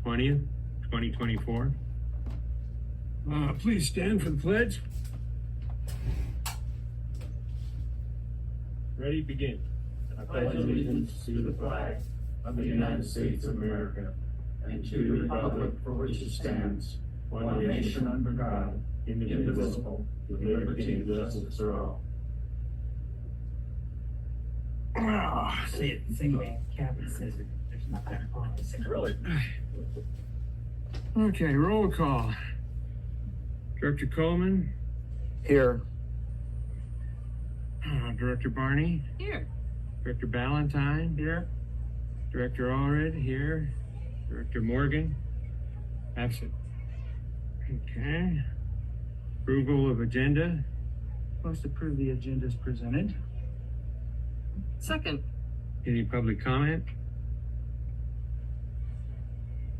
20th, 2024. Please stand for the pledge. Ready, begin. I pledge allegiance to the flag of the United States of America and to the republic for which it stands, one nation under God, indivisible, with liberty and justice for all. Say it the same way Captain says it. There's not that on. Really? Okay, roll call. Director Coleman. Here. Director Barney. Here. Director Ballantyne. Here. Director Allred here. Director Morgan. Absent. Okay. Approval of agenda. Most approve the agenda as presented. Second. Any public comment?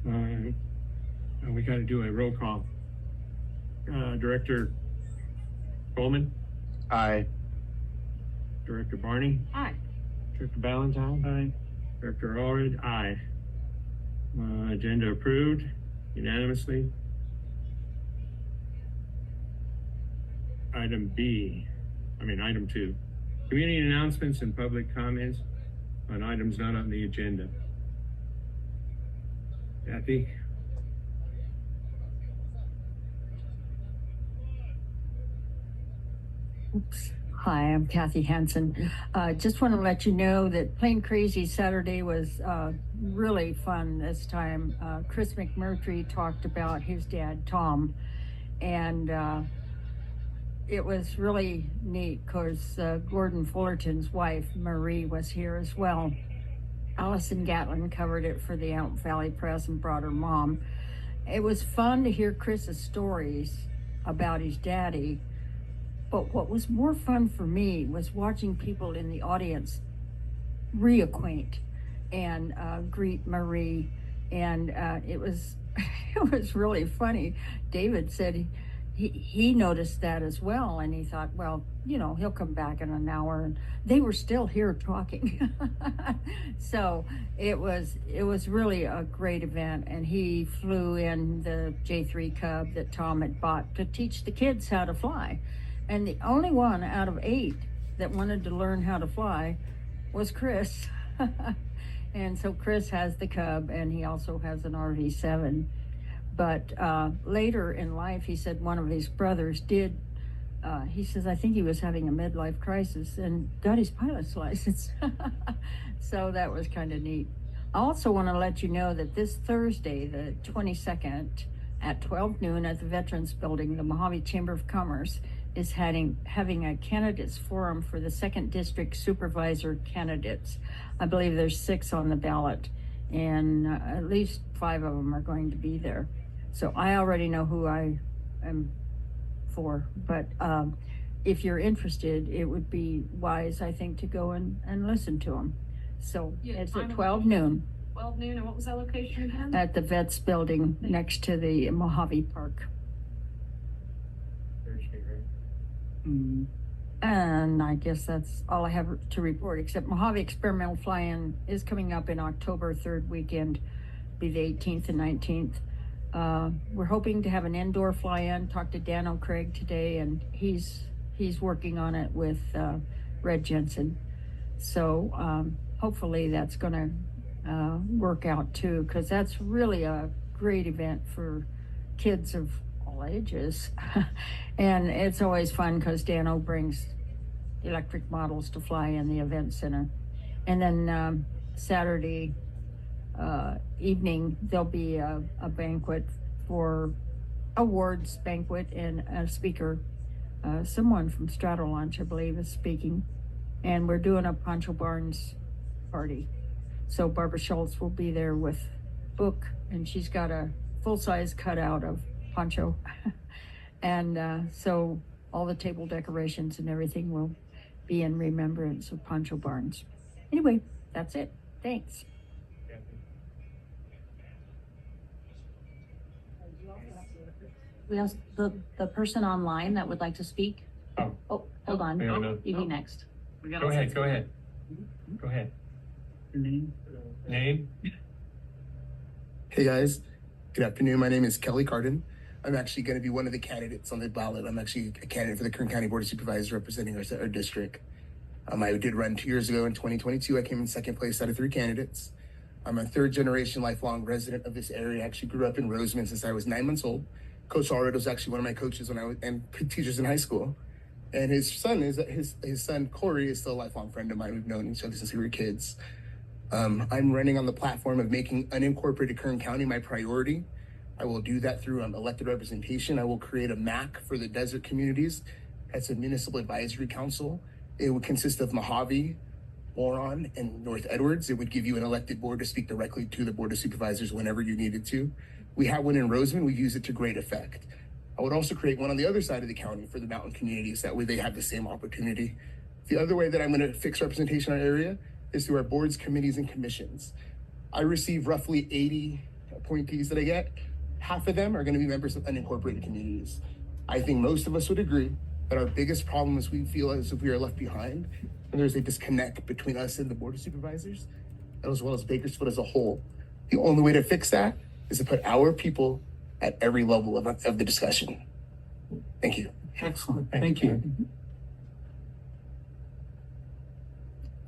We got to do a roll call. Director Coleman. Aye. Director Barney. Aye. Director Ballantyne. Aye. Director Allred. Aye. Agenda approved unanimously. Item 2. Community announcements and public comments on items not on the agenda. Kathy? Oops. Hi, I'm Kathy Hansen. Just want to let you know that Plain Crazy Saturday was really fun this time. Chris McMurtry talked about his dad, Tom, and it was really neat because Gordon Fullerton's wife, Marie, was here as well. Allison Gatlin covered it for the Elm Valley Press and brought her mom. It was fun to hear Chris's stories about his daddy. But what was more fun for me was watching people in the audience reacquaint and greet Marie, and it was it was really funny. David said he noticed that as well, and he thought, well, you know, he'll come back in an hour, and they were still here talking. So it was really a great event, and he flew in the J3 Cub that Tom had bought to teach the kids how to fly. And the only one out of 8 that wanted to learn how to fly was Chris. And so Chris has the Cub, and he also has an RV-7. But later in life, he said one of his brothers did, he says, I think he was having a midlife crisis and got his pilot's license. So that was kind of neat. I also want to let you know that this Thursday, the 22nd, at 12 noon at the Veterans Building, the Mojave Chamber of Commerce is having a candidates forum for the 2nd District Supervisor candidates. I believe there's 6 on the ballot, and at least 5 of them are going to be there. So I already know who I am for, but if you're interested, it would be wise, I think, to go and listen to them. So Yeah, it's time at of 12 noon 12 noon, and what was that location again? at the Vets Building next to the Mojave Park. Thursday, right? And I guess that's all I have to report, except Mojave Experimental Fly-In is coming up in October, 3rd weekend, be the 18th and 19th. We're hoping to have an indoor fly-in. Talked to Dan O'Craig today, and he's working on it with Red Jensen. So hopefully that's going to work out too, because that's really a great event for kids of all ages. And it's always fun because Dan O brings electric models to fly in the event center. And then Saturday evening, there'll be a banquet for awards banquet, and a speaker, someone from Straddle Launch, I believe, is speaking. And we're doing a Pancho Barnes party. So Barbara Schultz will be there with book, and she's got a full-size cutout of Pancho. And so all the table decorations and everything will be in remembrance of Pancho Barnes. Anyway, that's it. Thanks. We have the person online that would like to speak. Oh, hold on. I don't know. You be next. Go ahead. Go ahead. Your name? Name? Hey guys, Good afternoon. My name is Kelly Carden. I'm actually going to be one of the candidates on the ballot. I'm actually a candidate for the Kern County Board of Supervisors representing our district. I did run 2 years ago in 2022. I came in second place out of 3 candidates. I'm a third-generation lifelong resident of this area. I actually grew up in Roseman since I was 9 months old. Coach Allred was actually one of my coaches when I was and teachers in high school. And his son Corey is still a lifelong friend of mine. We've known each other since we were kids. I'm running on the platform of making unincorporated Kern County my priority. I will do that through elected representation. I will create a MAC for the desert communities. That's a municipal advisory council. It would consist of Mojave, Boron, and North Edwards. It would give you an elected board to speak directly to the Board of Supervisors whenever you needed to. We have one in Roseman. We use it to great effect. I would also create one on the other side of the county for the mountain communities. That way they have the same opportunity. The other way that I'm going to fix representation in our area is through our boards, committees, and commissions. I receive roughly 80 appointees that I get. Half of them are going to be members of unincorporated communities. I think most of us would agree that our biggest problem is we feel as if we are left behind, and there's a disconnect between us and the Board of Supervisors, as well as Bakersfield as a whole. The only way to fix that is to put our people at every level of the discussion. Thank you. Excellent. Thank you.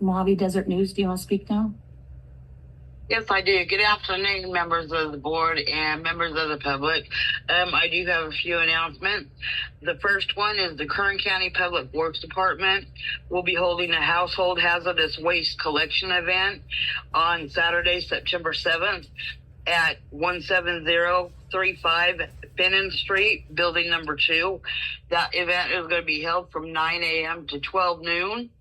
Mojave Desert News, do you want to speak now? Yes, I do. Good afternoon, members of the board and members of the public. I do have a few announcements. The first one is the Kern County Public Works Department will be holding a household hazardous waste collection event on Saturday, September 7th at 17035 Bennon Street, building number 2. That event is going to be held from 9 a.m. to 12 noon.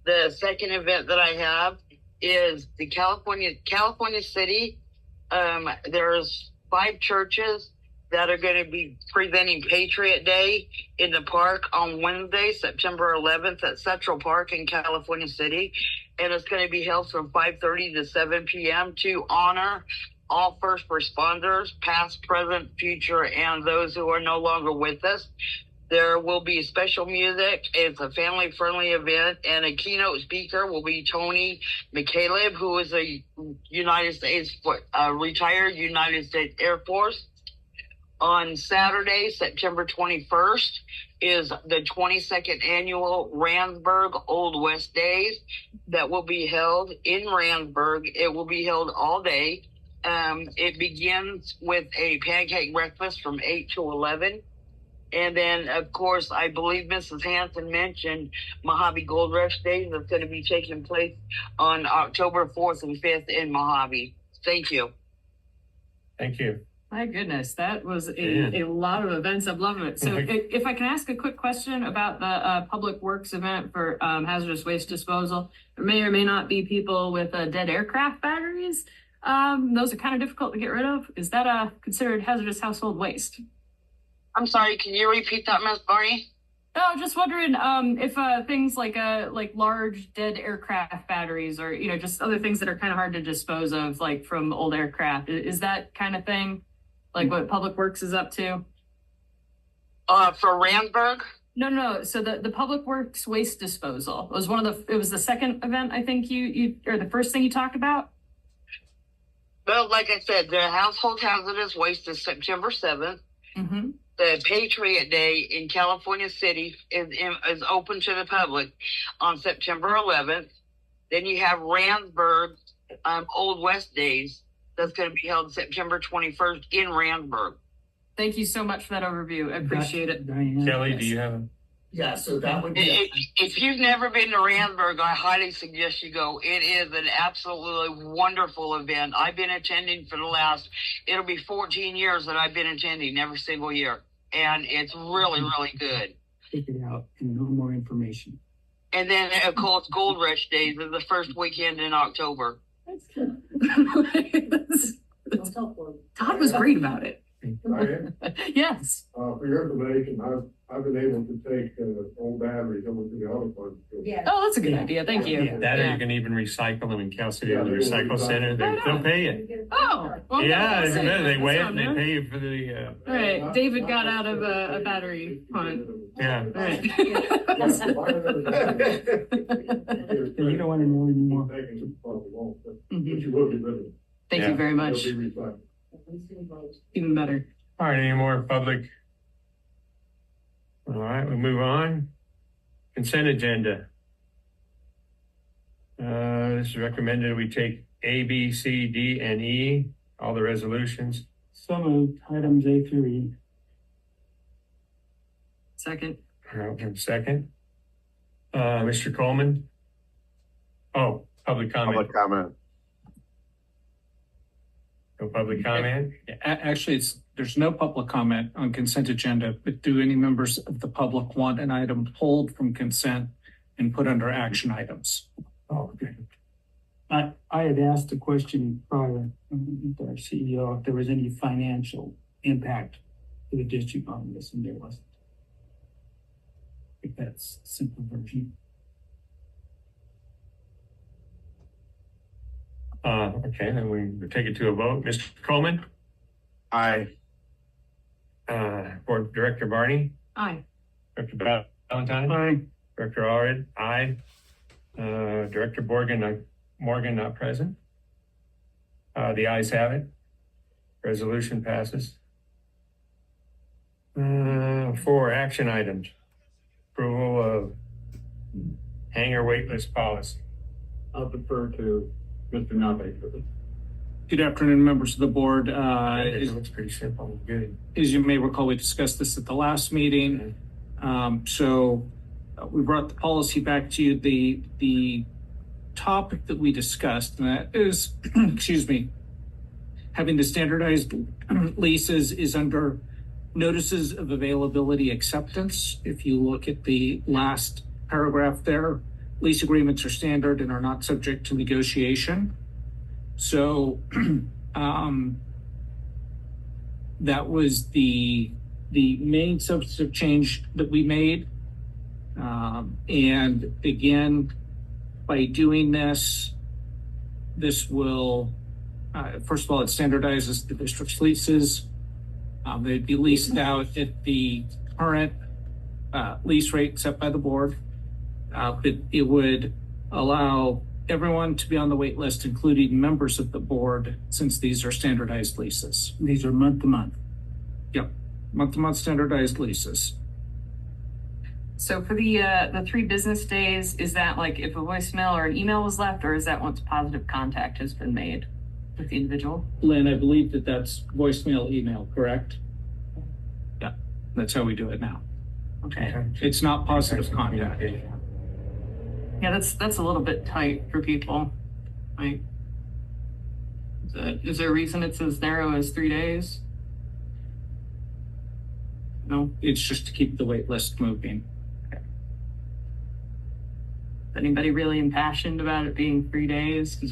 The second event that I have is the California City. There's 5 churches that are going to be presenting Patriot Day in the park on Wednesday, September 11th at Central Park in California City. And it's going to be held from 5:30 to 7 p.m. to honor all first responders, past, present, future, and those who are no longer with us. There will be special music. It's a family-friendly event, and a keynote speaker will be Tony McCaleb, who is a retired United States Air Force. On Saturday, September 21st, is the 22nd annual Randsburg Old West Days that will be held in Randsburg. It will be held all day. It begins with a pancake breakfast from 8 to 11. And then, of course, I believe Mrs. Hanson mentioned Mojave Gold Rush Days that's going to be taking place on October 4th and 5th in Mojave. Thank you. Thank you. My goodness, that was a lot of events. I'm loving it. So if I can ask a quick question about the Public Works event for hazardous waste disposal, there may or may not be people with dead aircraft batteries. Those are kind of difficult to get rid of. Is that considered hazardous household waste? I'm sorry, can you repeat that, Ms. Barney? Oh, just wondering if things like large dead aircraft batteries or, just other things that are kind of hard to dispose of, like from old aircraft. Is that kind of thing like what Public Works is up to? For Randsburg? No. So the Public Works waste disposal was it was the second event, I think you or the first thing you talked about? Well, like I said, the household hazardous waste is September 7th. Mm-hmm. The Patriot Day in California City is open to the public on September 11th. Then you have Randsburg Old West Days that's going to be held September 21st in Randsburg. Thank you so much for that overview. I appreciate it. Kelly, do you have a... Yeah, so that would be... If you've never been to Randsburg, I highly suggest you go. It is an absolutely wonderful event. I've been attending for it'll be 14 years that I've been attending every single year. And it's really, really good. Check it out and no more information. And then, of course, Gold Rush Days is the first weekend in October. That's good. Todd was great about it. Yes. For your information, I've been able to take old batteries over to the auto parts. Yeah. Oh, that's a good idea. Thank you. Yeah, that or you can even recycle them in Cal City at the recycle center. They'll pay you. Oh, well, Yeah, they weigh it and they new. pay you for the... All right, David got out of a battery hunt. Yeah. All right. You don't want to know anymore. But you will be living. Thank you very much. It'll be recycled. Even better. All right, any more public? All right, we move on. Consent agenda. This is recommended we take A, B, C, D, and E, all the resolutions. So moved, items A through E. Second. Second. Mr. Coleman? Oh, public comment. Public comment. No public comment? Actually, there's no public comment on consent agenda, but do any members of the public want an item pulled from consent and put under action items? Oh, okay. I had asked a question prior to our CEO if there was any financial impact to the district on this, and there wasn't. I think that's a simple version. Okay, then we take it to a vote. Mr. Coleman? Aye. Board Director Barney? Aye. Director Valentine? Aye. Director Allred? Aye. Director Morgan not present. The ayes have it. Resolution passes. 4 action items. Approval of hangar waitlist policy. I'll defer to Mr. Nave for this. Good afternoon, members of the board. It looks pretty simple. Good. As you may recall, we discussed this at the last meeting. So we brought the policy back to you. The topic that we discussed, and that is, excuse me, having the standardized leases is under notices of availability acceptance. If you look at the last paragraph there, lease agreements are standard and are not subject to negotiation. So that was the main substantive change that we made. And again, by doing this will, first of all, it standardizes the district's leases. They'd be leased out at the current lease rate set by the board. But it would allow everyone to be on the wait list, including members of the board, since these are standardized leases. These are month to month. Yep, month-to-month standardized leases. So for the 3 business days, is that like if a voicemail or an email was left, or is that once positive contact has been made with the individual? Lynn, I believe that's voicemail, email, correct? Yeah, that's how we do it now. Okay. It's not positive contact. Yeah, that's a little bit tight for people. Like, is there a reason it's as narrow as 3 days? No. It's just to keep the wait list moving. Is anybody really impassioned about it being 3 days? Because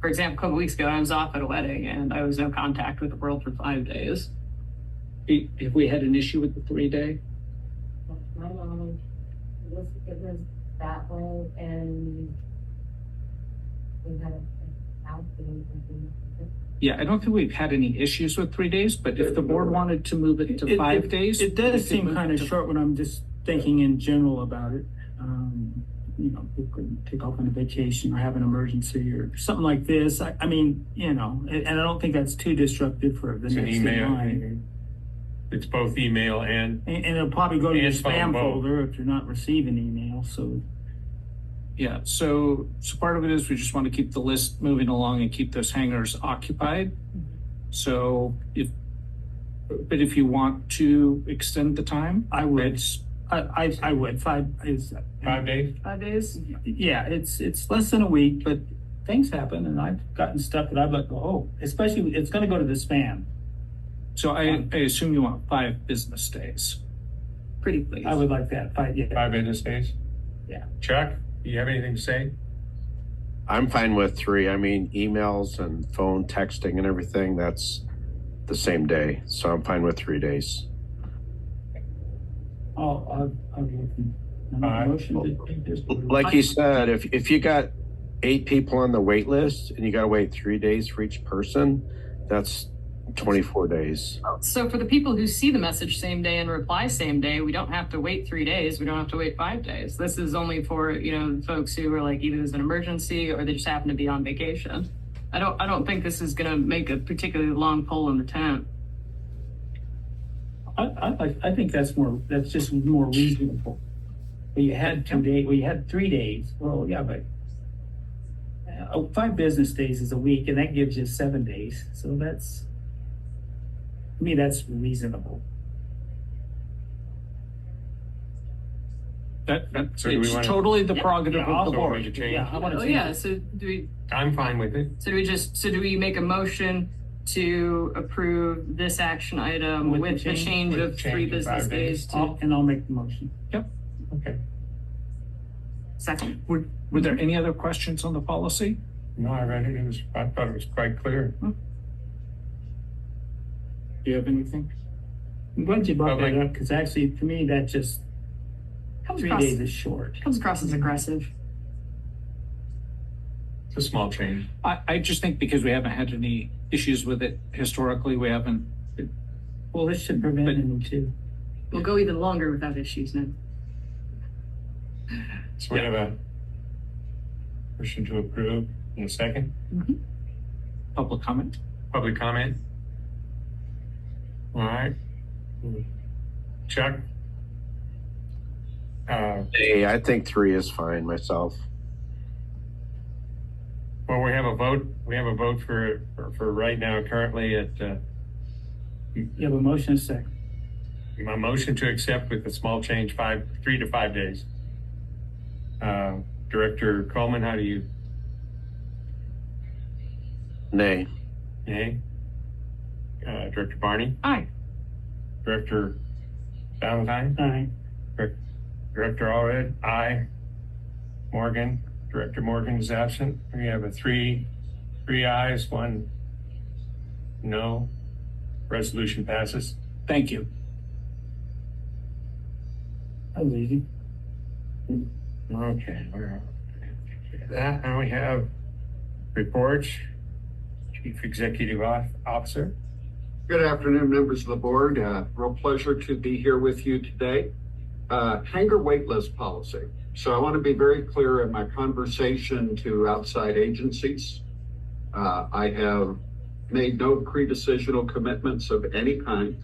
for example, a couple weeks ago, I was off at a wedding and I was no contact with the world for 5 days. If we had an issue with the 3-day, my knowledge, it was that way, and we had a house. yeah, I don't think we've had any issues with 3 days, but if the board wanted to move it to 5 days. It does seem kind of short when I'm just thinking in general about it. People could take off on a vacation or have an emergency or something like this. I mean, and I don't think that's too disruptive for the It's an next in email. line. It's both email and it'll probably go to your And phone spam both. folder if you're not receiving email. So Yeah, so part of it is we just want to keep the list moving along and keep those hangars occupied. So if you want to extend the time, I would. it's I would. 5 is 5 days. 5 days? Yeah, it's less than a week, but things happen, and I've gotten stuff that I've let go. Especially, it's going to go to the spam. So I assume you want 5 business days. Pretty please. I would like that 5. Yeah. 5 business days. Yeah. Chuck, do you have anything to say? I'm fine with 3. I mean, emails and phone texting and everything, that's the same day. So I'm fine with 3 days. I'll motion to take this. Like you said, if you got 8 people on the wait list and you got to wait 3 days for each person, that's 24 days. So for the people who see the message same day and reply same day, we don't have to wait 3 days. We don't have to wait 5 days. This is only for, folks who are like, either there's an emergency or they just happen to be on vacation. I don't think this is gonna make a particularly long pole in the tent. I think that's just more reasonable. Well, you had 2 days, well, you had 3 days, well, yeah, but 5 business days is a week, and that gives you 7 days, so to me, that's reasonable. So do we It's wanna- totally the prerogative of the So we board. could change- Yeah, I want to Oh, change yeah, it. so I'm fine with it. do we make a motion to approve this action item With the with the change- change with of the 3 change of 5 business days to I'll make the motion. Okay. second? Were there any other questions on the policy? No, I read it. I thought it was quite clear. Do you have anything? I'm glad you brought that Public- up, because actually, to me, that just, Comes 3 across, days is short. comes across as aggressive. It's a small change. I just think because we haven't had any issues with it historically, we haven't. Well, this should prevent any too. We'll go even longer without issues now. So we have a motion to approve in a second. Public comment? Public comment? All right. Chuck? Hey, I think 3 is fine myself. Well, we have a vote. We have a vote for right now currently at, You have a motion, a second. my motion to accept with a small change, 3 to 5 days. Director Coleman, how do you, Nay. yay? Director Barney? Aye. Director Valentine? Aye. Director Allred? Aye. Morgan? Director Morgan is absent. We have a three ayes, 1 no. Resolution passes. Thank you. That was easy. Okay, we're that, and we have reports. Chief Executive Officer. Good afternoon, members of the board. Real pleasure to be here with you today. Hangar waitlist policy. So I want to be very clear in my conversation to outside agencies. I have made no pre-decisional commitments of any kind,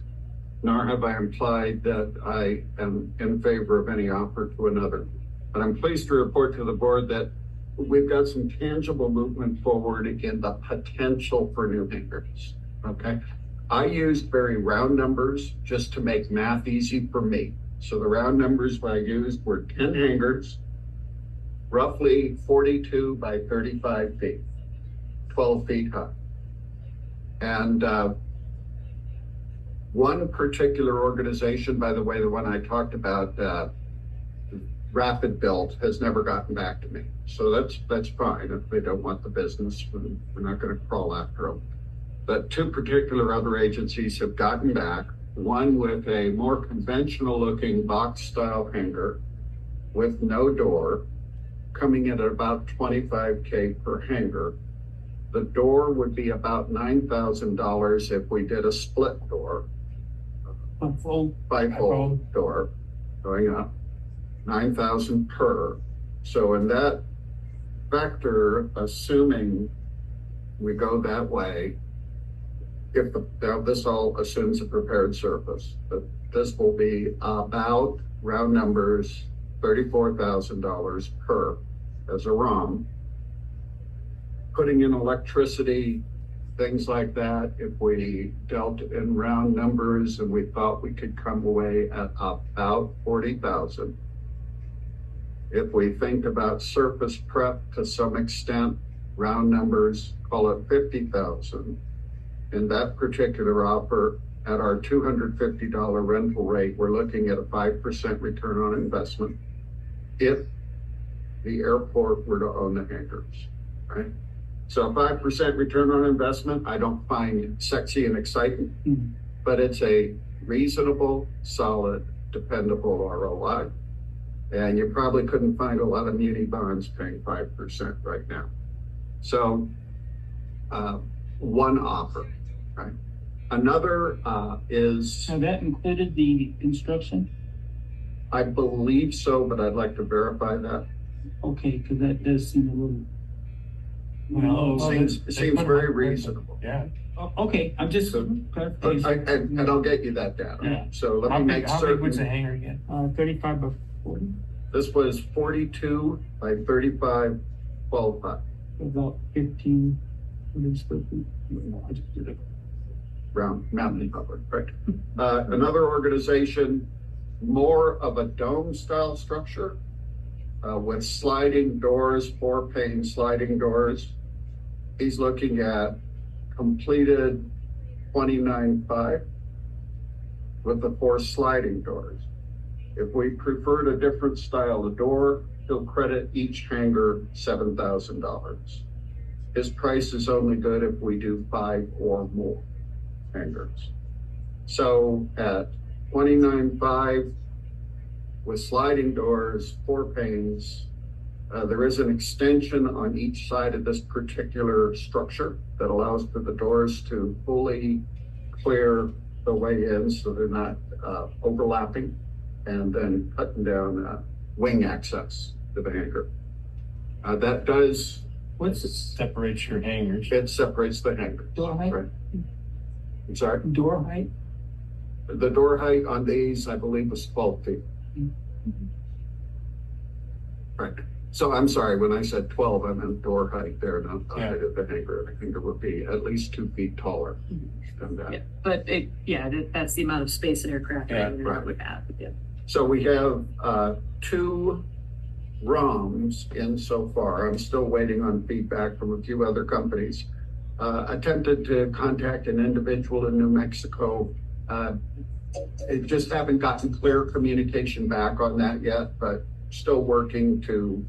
nor have I implied that I am in favor of any offer to another. But I'm pleased to report to the board that we've got some tangible movement forward in the potential for new hangars, okay? I used very round numbers just to make math easy for me. So the round numbers I used were 10 hangars, roughly 42 by 35 feet, 12 feet high. And one particular organization, by the way, the one I talked about, Rapid Built, has never gotten back to me. So that's fine. If they don't want the business, we're not going to crawl after them. But 2 particular other agencies have gotten back, one with a more conventional looking box style hangar with no door, coming in at about $25K per hangar. The door would be about $9,000 if we did a split door, bifold door going up, 9,000 per. So in that factor, assuming we go that way, now this all assumes a prepared surface, but this will be about, round numbers, $34,000 per as a ROM. Putting in electricity, things like that, if we dealt in round numbers and we thought we could come away at about 40,000. If we think about surface prep to some extent, round numbers, call it 50,000. In that particular offer, at our $250 rental rate, we're looking at a 5% return on investment if the airport were to own the hangars, right? So 5% return on investment, I don't find sexy and exciting, but it's a reasonable, solid, dependable ROI. And you probably couldn't find a lot of muni bonds paying 5% right now. So one offer, right? Another is... Now that included the construction? I believe so, but I'd like to verify that. Okay, because that does seem a little... Seems very reasonable. Yeah. Oh, okay, I'm just. And I'll get you that data. Yeah. So let me make How big was the certain, hangar again? 35 by 40, this was 42 by 35, 12 by. about 1,500 square feet. I just did it. Round Mountain Public, right? Another organization, more of a dome style structure with sliding doors, 4-pane sliding doors. He's looking at completed 29.5 with the 4 sliding doors. If we preferred a different style of door, he'll credit each hangar $7,000. His price is only good if we do 5 or more hangars. So at 29.5 with sliding doors, 4 panes, there is an extension on each side of this particular structure that allows for the doors to fully clear the way in so they're not overlapping, and then cutting down wing access to the hangar. That does. Separates your hangars. It separates the hangars. Door height? Right. I'm sorry? Door height? The door height on these, I believe, was 12 feet. Right. So I'm sorry, when I said 12, I meant door height there, not the height of the hangar. I think it would be at least 2 feet taller than that. Yeah, but that's the amount of space an aircraft right. would have. Yeah. So we have 2 ROMs in so far. I'm still waiting on feedback from a few other companies. Attempted to contact an individual in New Mexico. Just haven't gotten clear communication back on that yet, but still working to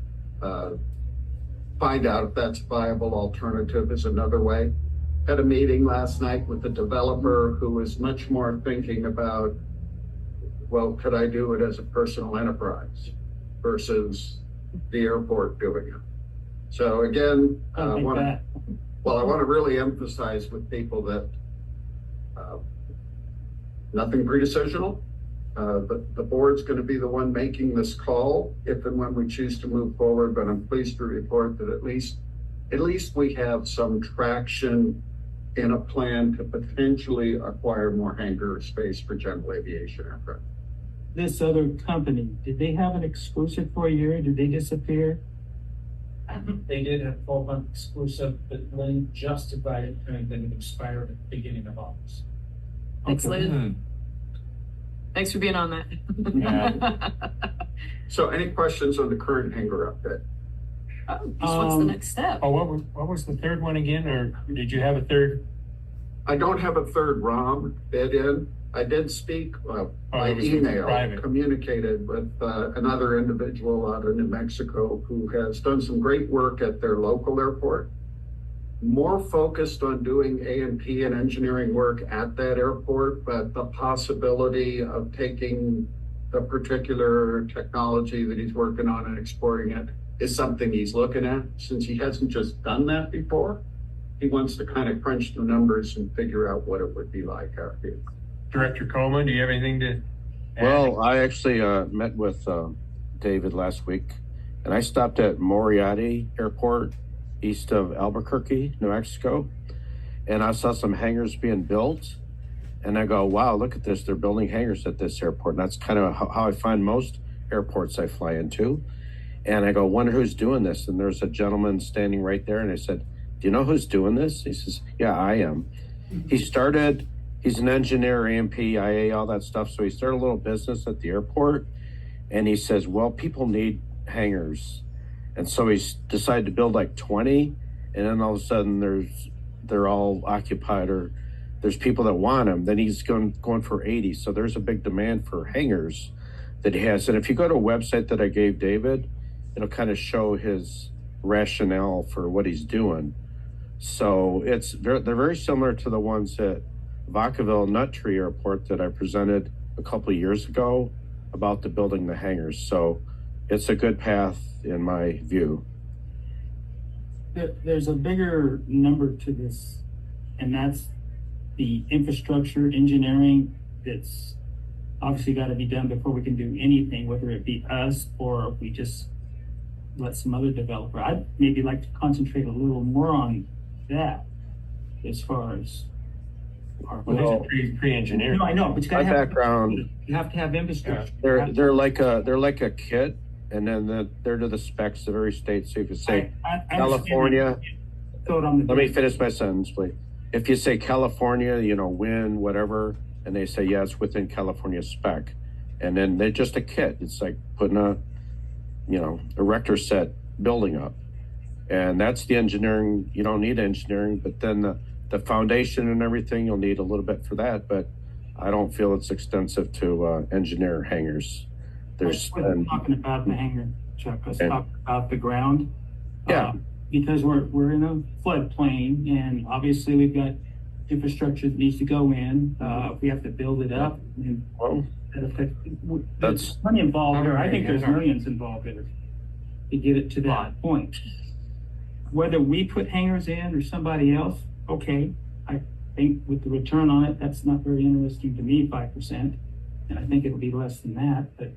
find out if that's a viable alternative is another way. Had a meeting last night with a developer who was much more thinking about, well, could I do it as a personal enterprise versus the airport doing it? So again, I want to really emphasize with people that nothing pre-decisional. The board's going to be the one making this call if and when we choose to move forward, but I'm pleased to report that at least we have some traction in a plan to potentially acquire more hangar space for general aviation aircraft. This other company, did they have an exclusive for a year? Did they disappear? They did have 12-month exclusive, but Lynn justified it and then it expired at the beginning of August. Thanks, Lynn. Thanks for being on that. Yeah. So any questions on the current hangar update? What's the next step? Oh, what was the third one again? Or did you have a third? I don't have a third ROM bid in. I did speak by email, communicated with another individual out of New Mexico who has done some great work at their local airport, more focused on doing A&P and engineering work at that airport, but the possibility of taking the particular technology that he's working on and exporting it is something he's looking at. Since he hasn't just done that before, he wants to kind of crunch the numbers and figure out what it would be like out here. Director Coleman, do you have anything to add? Well, I actually met with David last week, and I stopped at Moriarty Airport east of Albuquerque, New Mexico, and I saw some hangars being built, and I go, wow, look at this. They're building hangars at this airport. And that's kind of how I find most airports I fly into. And I go, wonder who's doing this. And there's a gentleman standing right there, and I said, do you know who's doing this? He says, yeah, I am. He's an engineer, AMP, IA, all that stuff. So he started a little business at the airport, and he says, well, people need hangars. And so he's decided to build like 20, and then all of a sudden they're all occupied, or there's people that want them. Then he's going for 80. So there's a big demand for hangars that he has. And if you go to a website that I gave David, it'll kind of show his rationale for what he's doing. So they're very similar to the ones at Vacaville Nut Tree Airport that I presented a couple of years ago about the building the hangars. So it's a good path in my view. There's a bigger number to this, and that's the infrastructure engineering that's obviously got to be done before we can do anything, whether it be us or if we just let some other developer, I'd maybe like to concentrate a little more on that as far as. Well, these are pre-engineered. No, I know, but you My gotta have. background, You have to have infrastructure. they're like a kit, and then they're to the specs of every state. So if you say I California, throw it on the. let me finish my sentence, please. If you say California, wind, whatever, and they say, yeah, it's within California spec. And then they're just a kit. It's like putting a erector set building up. And that's the engineering. You don't need engineering, but then the foundation and everything, you'll need a little bit for that. But I don't feel it's extensive to engineer hangars. There's Talking about the hangar, Chuck, let's talk about the ground. Yeah. Because we're in a floodplain, and obviously we've got infrastructure that needs to go in. If we have to build it up, and well, there's money involved there. I think there's millions involved there to get it to that point. Whether we put hangars in or somebody else, okay. I think with the return on it, that's not very interesting to me, 5%. And I think it'll be less than that, but.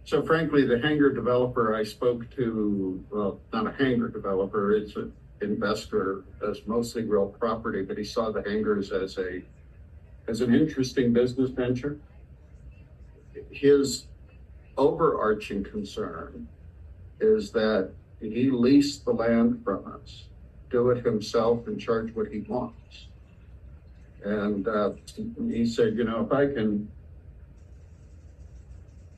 So frankly, the hangar developer I spoke to, well, not a hangar developer, it's an investor, does mostly real property, but he saw the hangars as an interesting business venture. His overarching concern is that he leased the land from us, do it himself and charge what he wants. And he said, if I can,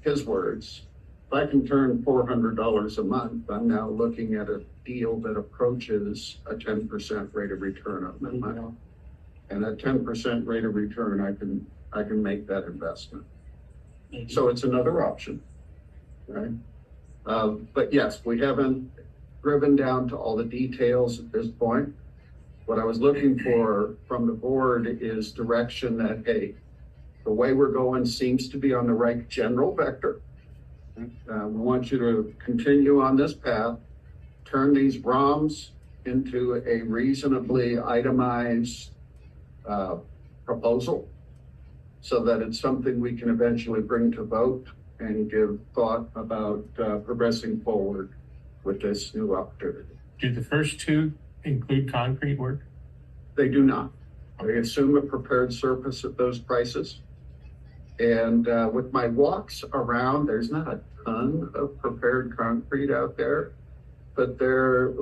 his words, if I can turn $400 a month, I'm now looking at a deal that approaches a 10% rate of return on that money. And at 10% rate of return, I can make that investment. So it's another option, right? But yes, we haven't driven down to all the details at this point. What I was looking for from the board is direction that, hey, the way we're going seems to be on the right general vector. We want you to continue on this path, turn these ROMs into a reasonably itemized proposal so that it's something we can eventually bring to vote and give thought about progressing forward with this new opportunity. Do the first two include concrete work? They do not. They assume a prepared surface at those prices. And with my walks around, there's not a ton of prepared concrete out there, but there.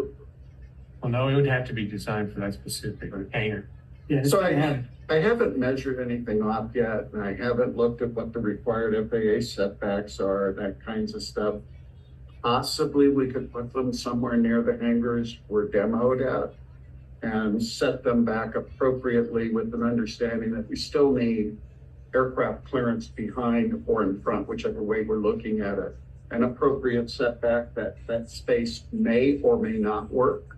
Well, no, it would have to be designed for that specific hangar. Yeah, so I haven't measured anything off yet, and I haven't looked at what the required FAA setbacks are, that kinds of stuff. Possibly we could put them somewhere near the hangars we're demoed at and set them back appropriately with an understanding that we still need aircraft clearance behind or in front, whichever way we're looking at it. An appropriate setback that space may or may not work.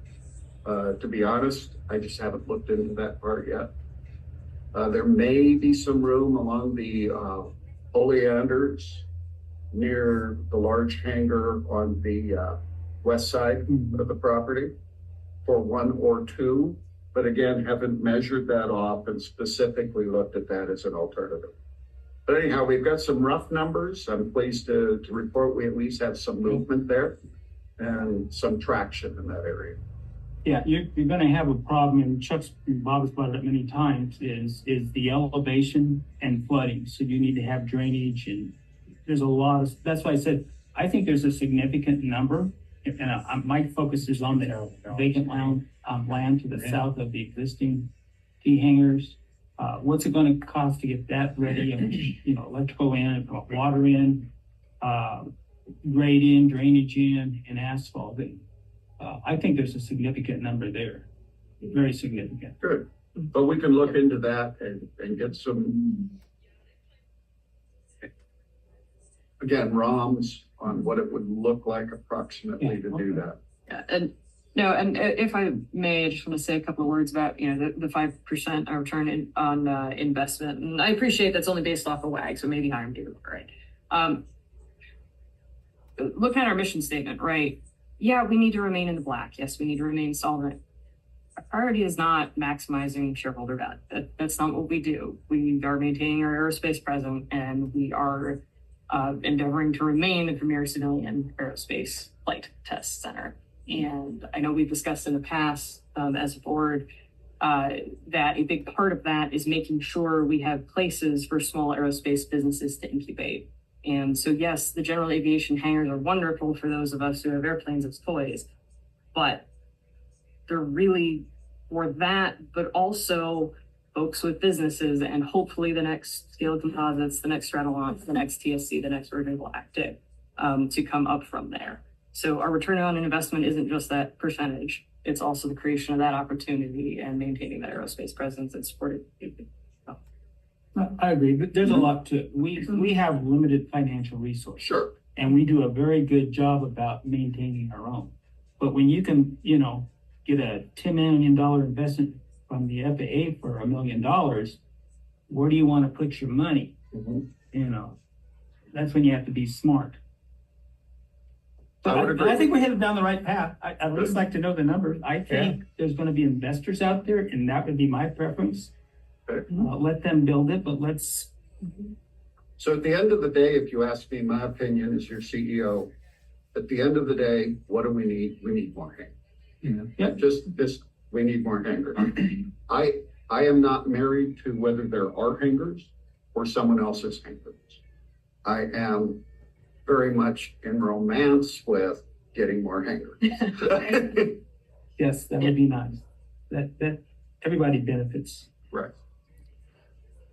To be honest, I just haven't looked into that part yet. There may be some room along the oleanders near the large hangar on the west side of the property for one or two, but again, haven't measured that off and specifically looked at that as an alternative. But anyhow, we've got some rough numbers. I'm pleased to report we at least have some movement there and some traction in that area. Yeah, you're going to have a problem, and Bob has brought it up many times, is the elevation and flooding. So you need to have drainage, and there's a lot of, that's why I said, I think there's a significant number, and my focus is on the vacant land to the south of the existing T hangars. What's it going to cost to get that ready? And, electrical in, water in, grade in, drainage in, and asphalt in. I think there's a significant number there, very significant. Good, but we can look into that and get some, again, ROMs on what it would look like approximately to do that. Yeah, and if I may, I just want to say a couple of words about, the 5% return on investment. And I appreciate that's only based off of WAG, so maybe higher too, right? Look at our mission statement, right? Yeah, we need to remain in the black. Yes, we need to remain solvent. Our priority is not maximizing shareholder value. That's not what we do. We are maintaining our aerospace presence, and we are endeavoring to remain the premier civilian aerospace flight test center. And I know we've discussed in the past as a board that a big part of that is making sure we have places for small aerospace businesses to incubate. And so, yes, the general aviation hangars are wonderful for those of us who have airplanes as toys, but they're really for that, but also folks with businesses and hopefully the next Scale Composites, the next Stratolance, the next TSC, the next Renewable Active to come up from there. So our return on investment isn't just that percentage. It's also the creation of that opportunity and maintaining that aerospace presence and supported. I agree, but there's a lot to it. We have limited financial resources. Sure. And we do a very good job about maintaining our own. But when you can, get a $10 million investment from the FAA for $1 million, where do you want to put your money? Mm-hmm. That's when you have to be smart. But I think we're headed down the right path. I'd at least like to know the numbers. I think there's going to be investors out there, and that would be my preference. Okay. Let them build it, but let's. So at the end of the day, if you ask me my opinion as your CEO, at the end of the day, what do we need? We need more hangars. Yep. Just we need more hangars. I am not married to whether there are hangars or someone else's hangars. I am very much in romance with getting more hangars. Yes, that would be nice. That everybody benefits. Right.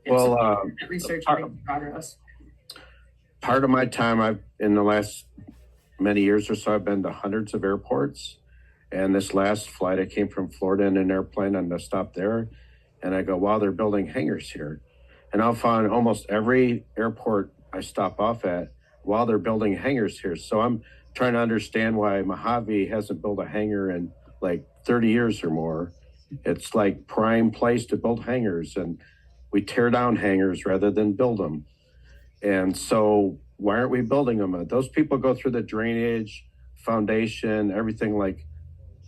Well, Research progress. part of my time in the last many years or so, I've been to hundreds of airports. And this last flight, I came from Florida in an airplane and I stopped there. And I go, wow, they're building hangars here. And I'll find almost every airport I stop off at, wow, they're building hangars here. So I'm trying to understand why Mojave hasn't built a hangar in like 30 years or more. It's like prime place to build hangars, and we tear down hangars rather than build them. And so why aren't we building them? Those people go through the drainage, foundation, everything like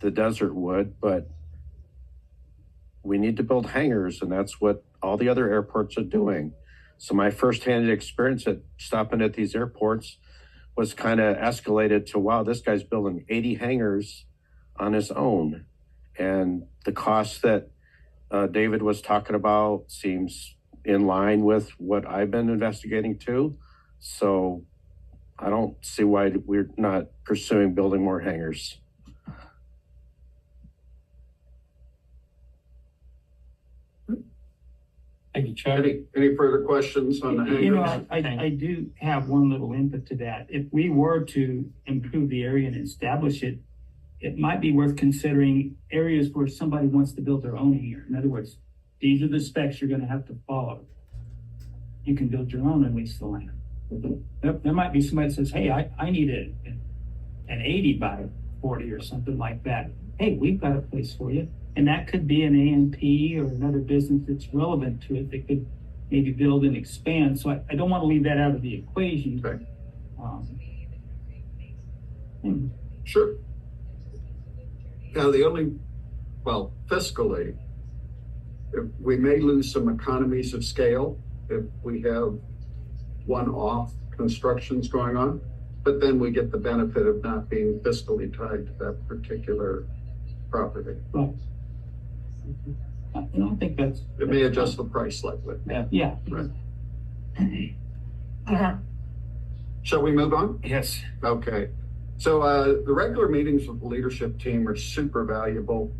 the desert would, but we need to build hangars, and that's what all the other airports are doing. So my firsthand experience at stopping at these airports was kind of escalated to, wow, this guy's building 80 hangars on his own. And the cost that David was talking about seems in line with what I've been investigating too. So I don't see why we're not pursuing building more hangars. Thank you, Chuck. Any further questions on the hangars? I do have one little input to that. If we were to improve the area and establish it, it might be worth considering areas where somebody wants to build their own hangar. In other words, these are the specs you're going to have to follow. You can build your own and lease the land. There might be somebody that says, hey, I need an 80 by 40 or something like that. Hey, we've got a place for you. And that could be an A&P or another business that's relevant to it that could maybe build and expand. So I don't want to leave that out of the equation. Okay. Hmm. Sure. Now, fiscally, if we may lose some economies of scale if we have one-off constructions going on, but then we get the benefit of not being fiscally tied to that particular property. Right. I don't think that's... It may adjust the price slightly. Yeah. Right. Shall we move on? Yes. Okay. So the regular meetings with the leadership team are super valuable.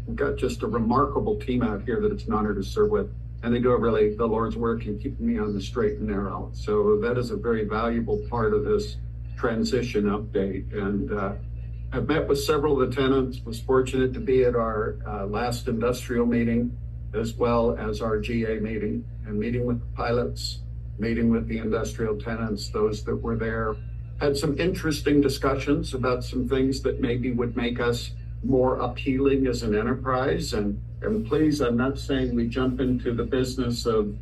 We've got just a remarkable team out here that it's an honor to serve with. And they do the Lord's work in keeping me on the straight and narrow. So that is a very valuable part of this transition update. And I've met with several of the tenants, was fortunate to be at our last industrial meeting, as well as our GA meeting, and meeting with the pilots, meeting with the industrial tenants, those that were there. Had some interesting discussions about some things that maybe would make us more appealing as an enterprise. And please, I'm not saying we jump into the business of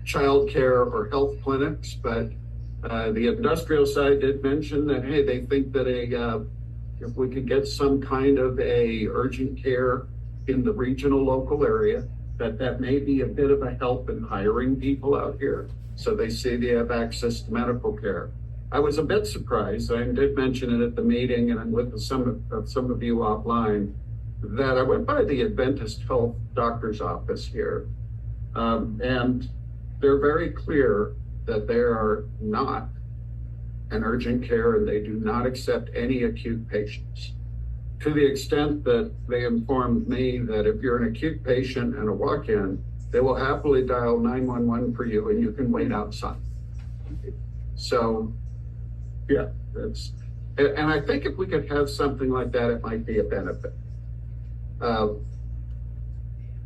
childcare or health clinics, but the industrial side did mention that, hey, they think that if we could get some kind of a urgent care in the regional local area, that may be a bit of a help in hiring people out here. So they say they have access to medical care. I was a bit surprised, I did mention it at the meeting and with some of you offline, that I went by the Adventist Health doctor's office here. And they're very clear that they are not an urgent care and they do not accept any acute patients. To the extent that they informed me that if you're an acute patient and a walk-in, they will happily dial 911 for you and you can wait outside. So, yeah, and I think if we could have something like that, it might be a benefit.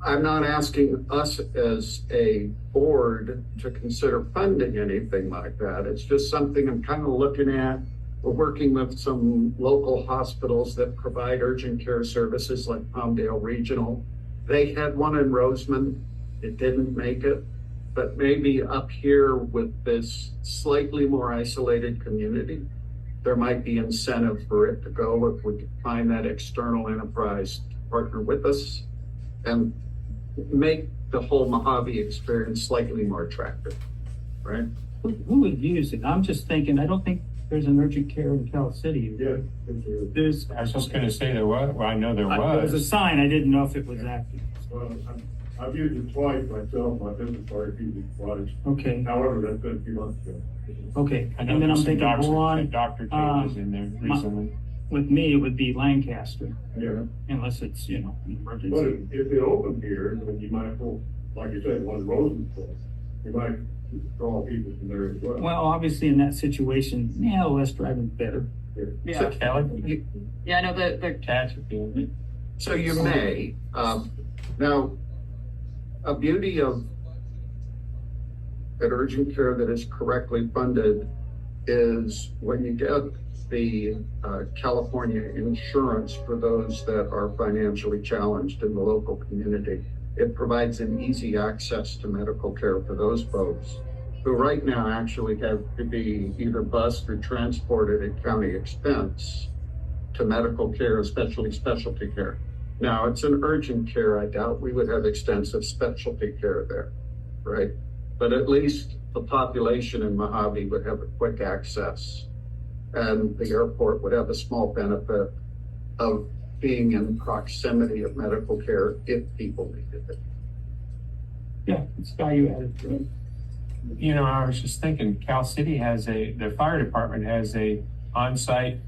I'm not asking us as a board to consider funding anything like that. It's just something I'm kind of looking at. We're working with some local hospitals that provide urgent care services like Palmdale Regional. They had one in Roseman. It didn't make it. But maybe up here with this slightly more isolated community, there might be incentive for it to go if we could find that external enterprise to partner with us and make the whole Mojave experience slightly more attractive, right? Who would use it? I'm just thinking, I don't think there's an urgent care in Cal City. Yeah. There's, I was just gonna say there was, well, I know there there was a was. sign, I didn't know if it was active. Well, I've used it twice myself, my business card used it twice. Okay, However, that's been a few months ago. okay. I know And then I'm there's some thinking, hold on, doctor changes in there recently. with me, it would be Lancaster, Yeah. unless it's, an But emergency. if it opened here, then you might, well, like you said, one Rosenthal, you might draw people from there as well. Well, obviously in that situation, yeah, less driving better. Yeah, Kelly, yeah, I know the catastrophe. So you may. Now, a beauty of an urgent care that is correctly funded is when you get the California insurance for those that are financially challenged in the local community. It provides an easy access to medical care for those folks who right now actually have to be either bused or transported at county expense to medical care, especially specialty care. Now, it's an urgent care. I doubt we would have extensive specialty care there, right? But at least the population in Mojave would have a quick access, and the airport would have a small benefit of being in proximity of medical care if people needed it. Yeah, it's value added to it. You know, I was just thinking, Cal City has their fire department has a on-site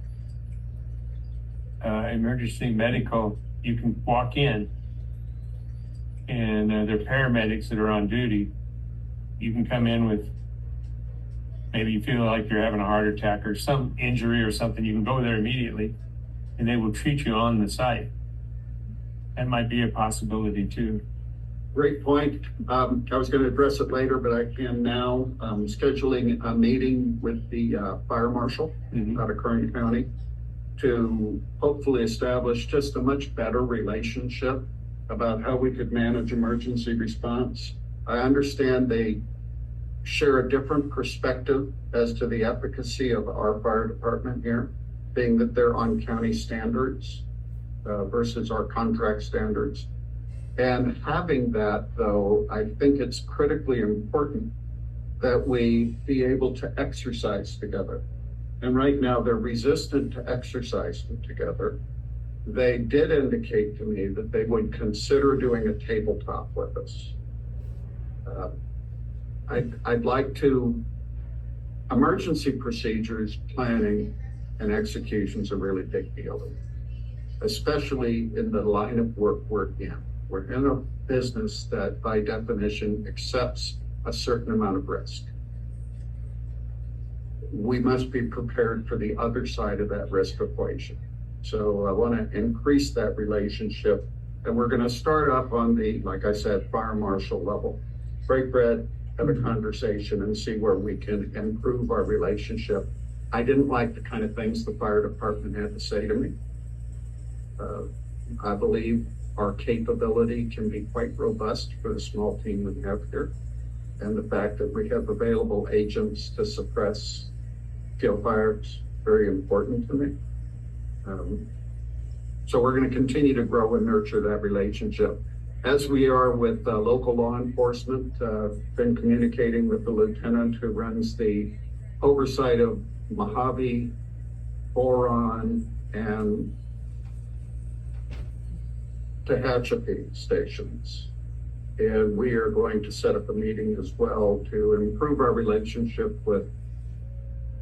emergency medical. You can walk in and they're paramedics that are on duty. You can come in with, maybe you feel like you're having a heart attack or some injury or something. You can go there immediately and they will treat you on the site. That might be a possibility too. Great point. I was going to address it later, but I can now. Scheduling a meeting with the fire marshal out of Kern County to hopefully establish just a much better relationship about how we could manage emergency response. I understand they share a different perspective as to the efficacy of our fire department here, being that they're on county standards versus our contract standards. And having that, though, I think it's critically important that we be able to exercise together. And right now they're resistant to exercising together. They did indicate to me that they would consider doing a tabletop with us. I'd like to, emergency procedures, planning, and execution's a really big deal, especially in the line of work we're in. We're in a business that by definition accepts a certain amount of risk. We must be prepared for the other side of that risk equation. So I want to increase that relationship, and we're going to start up on the, like I said, fire marshal level. Break bread, have a conversation, and see where we can improve our relationship. I didn't like the kind of things the fire department had to say to me. I believe our capability can be quite robust for the small team we have here. And the fact that we have available agents to suppress field fires, very important to me. So we're going to continue to grow and nurture that relationship. as we are with local law enforcement, been communicating with the lieutenant who runs the oversight of Mojave, Boron, and Tehachapi stations. And we are going to set up a meeting as well to improve our relationship with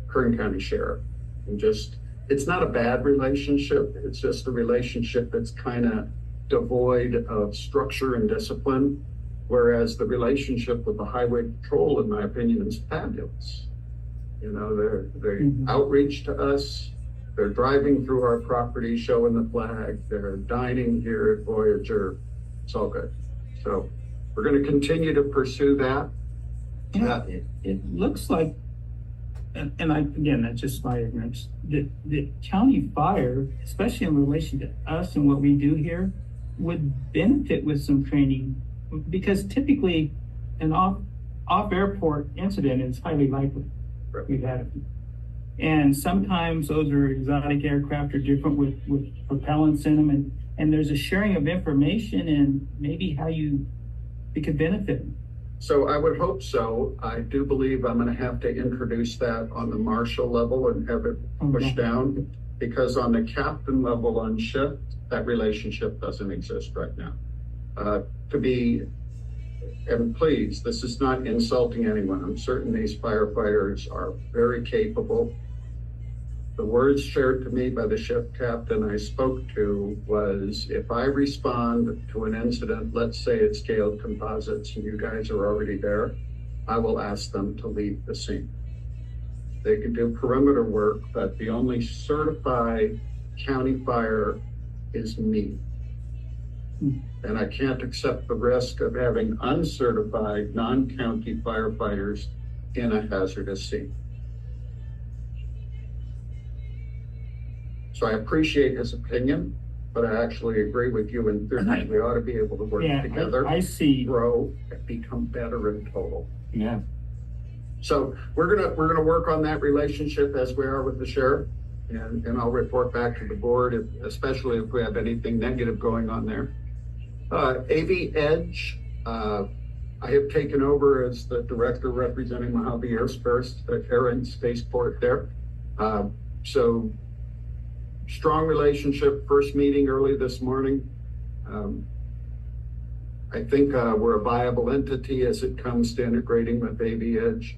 Kern County Sheriff. And just, it's not a bad relationship, it's just a relationship that's kind of devoid of structure and discipline, whereas the relationship with the Highway Patrol, in my opinion, is fabulous. You know, they outreach to us, they're driving through our property, showing the flag, they're dining here at Voyager. It's all good. So we're going to continue to pursue that. Yeah, it looks like, and I, again, that's just my ignorance, the county fire, especially in relation to us and what we do here, would benefit with some training, because typically an off airport incident is highly likely. Right. We've had it. And sometimes those are exotic aircraft, are different with propellants in them, and there's a sharing of information and maybe how it could benefit. So I would hope so. I do believe I'm going to have to introduce that on the marshal level and have it pushed down, because on the captain level on shift, that relationship doesn't exist right now. And please, this is not insulting anyone. I'm certain these firefighters are very capable. The words shared to me by the shift captain I spoke to was, if I respond to an incident, let's say it's scaled composites and you guys are already there, I will ask them to leave the scene. They can do perimeter work, but the only certified county fire is me. And I can't accept the risk of having uncertified non-county firefighters in a hazardous scene. So I appreciate his opinion, but I actually agree with you in theory. We ought to be able to work together. I see. Grow and become better in total. Yeah. So we're gonna work on that relationship as we are with the sheriff, and I'll report back to the board, especially if we have anything negative going on there. AV Edge, I have taken over as the director representing Mojave Air and Spaceport there. So strong relationship, first meeting early this morning. I think we're a viable entity as it comes to integrating with AV Edge.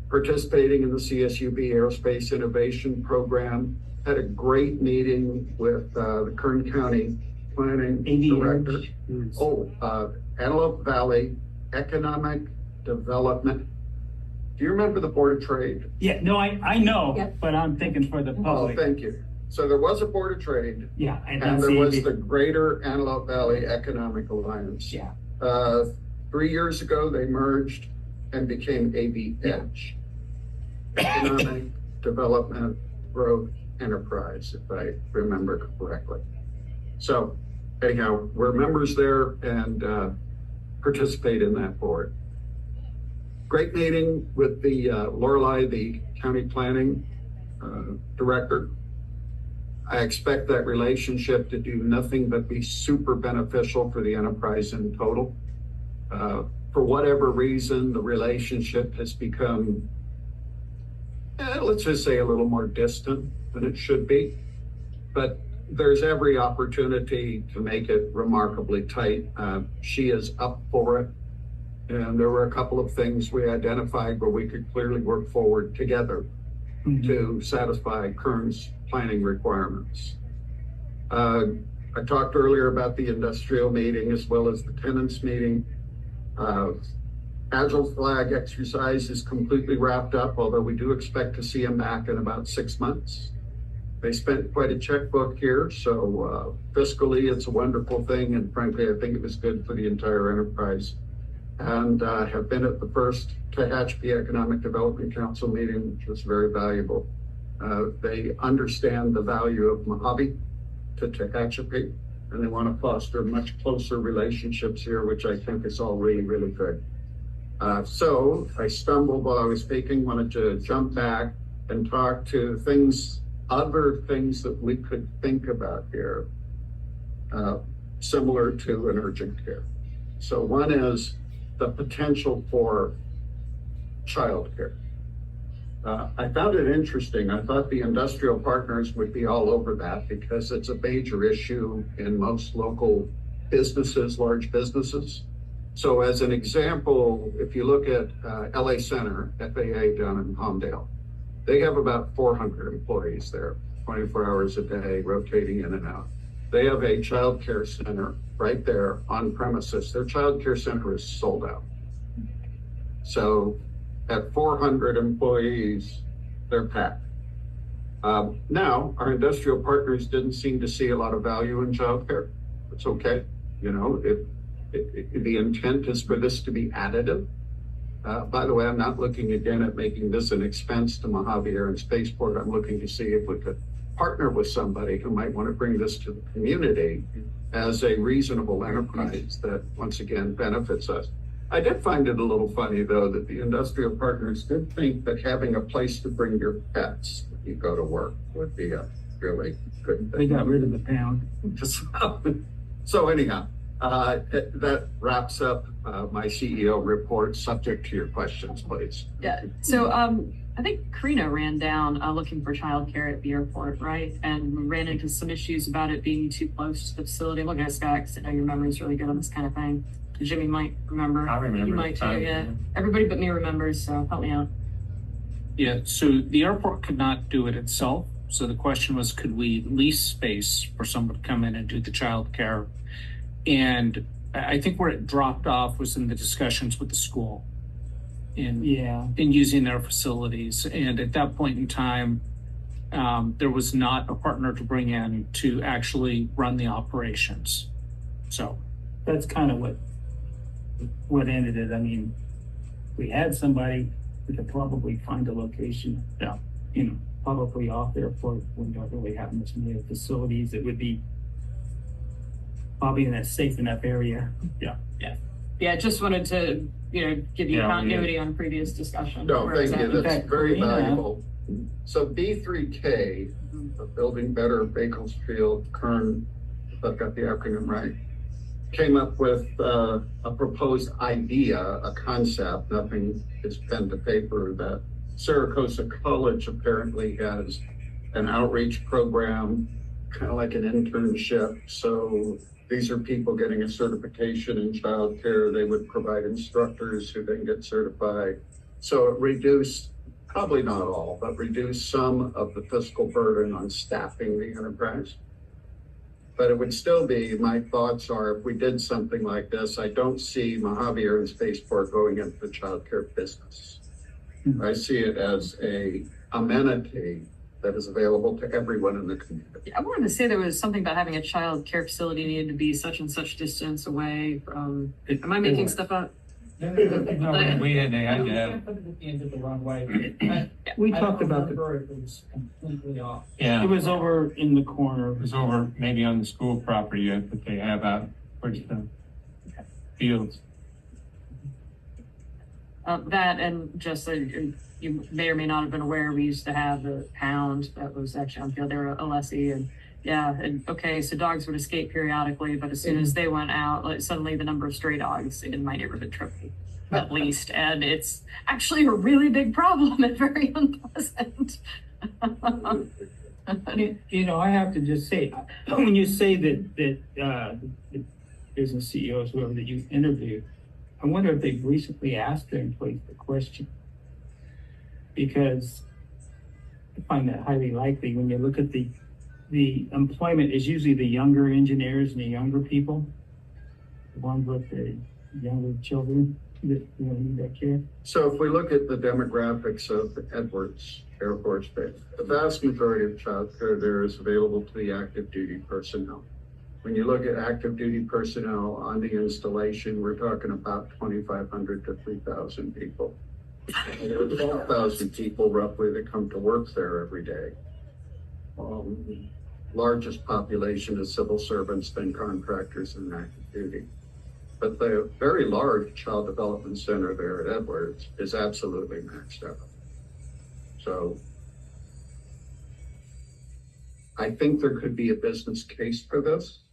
Participating in the CSUB Aerospace Innovation Program. Had a great meeting with the Kern County Planning Director. Antelope Valley Economic Development. Do you remember the Board of Trade? Yeah, no, I know, but I'm thinking for the public. Oh, thank you. So there was a Board of Trade. Yeah, and there was the Greater Antelope Valley Economic Alliance. Yeah. 3 years ago, they merged and became AV Edge. Economic Development Growth Enterprise, if I remember correctly. So anyhow, we're members there and participate in that board. Great meeting with the Lorelei, the county planning director. I expect that relationship to do nothing but be super beneficial for the enterprise in total. For whatever reason, the relationship has become, let's just say, a little more distant than it should be. But there's every opportunity to make it remarkably tight. She is up for it. And there were a couple of things we identified where we could clearly work forward together to satisfy Kern's planning requirements. I talked earlier about the industrial meeting as well as the tenants meeting. Agile flag exercise is completely wrapped up, although we do expect to see them back in about 6 months. They spent quite a checkbook here, so fiscally it's a wonderful thing, and frankly, I think it was good for the entire enterprise. And have been at the first Tehachapi Economic Development Council meeting, which was very valuable. They understand the value of Mojave to Tehachapi, and they want to foster much closer relationships here, which I think is all really, really good. So I stumbled while I was speaking, wanted to jump back and talk to other things that we could think about here, similar to an urgent care. So one is the potential for childcare. I found it interesting. I thought the industrial partners would be all over that because it's a major issue in most local businesses, large businesses. So as an example, if you look at LA Center, FAA down in Palmdale, they have about 400 employees there, 24 hours a day, rotating in and out. They have a child care center right there on premises. Their child care center is sold out. So at 400 employees, they're packed. Now, our industrial partners didn't seem to see a lot of value in childcare. It's okay. You know, the intent is for this to be additive. By the way, I'm not looking again at making this an expense to Mojave Air and Spaceport. I'm looking to see if we could partner with somebody who might want to bring this to the community as a reasonable enterprise that, once again, benefits us. I did find it a little funny, though, that the industrial partners did think that having a place to bring your pets when you go to work would be a really good thing. They got rid of the pound. So anyhow, that wraps up my CEO report, subject to your questions, please. Yeah, so I think Karina ran down looking for childcare at the airport, right? And ran into some issues about it being too close to the facility. I'm looking at Scott, because I know your memory's really good on this kind of thing. Jimmy might remember. I remember. You might too, yeah. Everybody but me remembers, so help me out. Yeah, so the airport could not do it itself. So the question was, could we lease space for someone to come in and do the childcare? And I think where it dropped off was in the discussions with the school in using their facilities. And at that point in time, there was not a partner to bring in to actually run the operations. So That's kind of what ended it. I mean, we had somebody, we could probably find a location, probably off the airport. We don't really have much many facilities that would be probably in a safe enough area. Yeah, just wanted to, give you continuity on previous discussion. No, thank you. That's very Karina, valuable. So B3K, Building Better Bakersfield, Kern, if I've got the acronym right, came up with a proposed idea, a concept. Nothing is pen to paper. That Saracosa College apparently has an outreach program, kind of like an internship. So these are people getting a certification in childcare. They would provide instructors who then get certified. So it reduced, probably not all, but reduced some of the fiscal burden on staffing the enterprise. But it would still be, my thoughts are, if we did something like this, I don't see Mojave Air and Spaceport going into the childcare business. I see it as a amenity that is available to everyone in the community. I wanted to say there was something about having a child care facility needed to be such and such distance away from. Am I making stuff up? No, they had to have. Into the wrong way. We talked about it was completely off. Yeah. It was over in the corner. It was over maybe on the school property that they have out towards the fields. That and just you may or may not have been aware, we used to have a hound that was actually on field. They were a lessee, and so dogs would escape periodically, but as soon as they went out, suddenly the number of stray dogs in my neighborhood tripled, at least, and it's actually a really big problem and very unpleasant. I have to just say, when you say that the business CEOs, whoever that you interviewed, I wonder if they've recently asked their employees the question, because I find that highly likely. When you look at the employment is usually the younger engineers and the younger people, the ones with the younger children that need that care. So if we look at the demographics of Edwards Air Force Base, the vast majority of childcare there is available to the active duty personnel. When you look at active duty personnel on the installation, we're talking about 2,500 to 3,000 people. There are 12,000 people roughly that come to work there every day. Largest population is civil servants, then contractors and active duty. But the very large child development center there at Edwards is absolutely maxed out. So I think there could be a business case for this.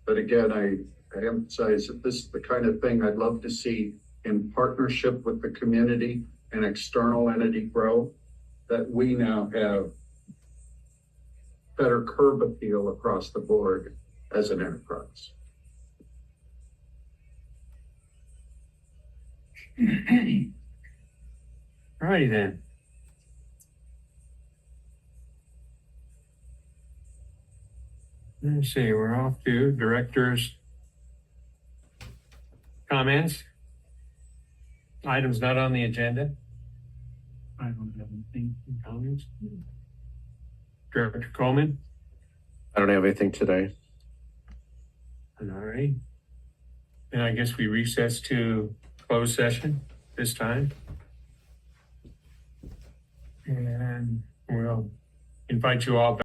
But again, I emphasize that this is the kind of thing I'd love to see in partnership with the community and external entity grow, that we now have better curb appeal across the board as an enterprise. All righty then. Let's see, we're off to directors' comments. Items not on the agenda. I don't have anything. Comments? Director Coleman? I don't have anything today. All right. And I guess we recess to closed session this time. And we'll invite you all back.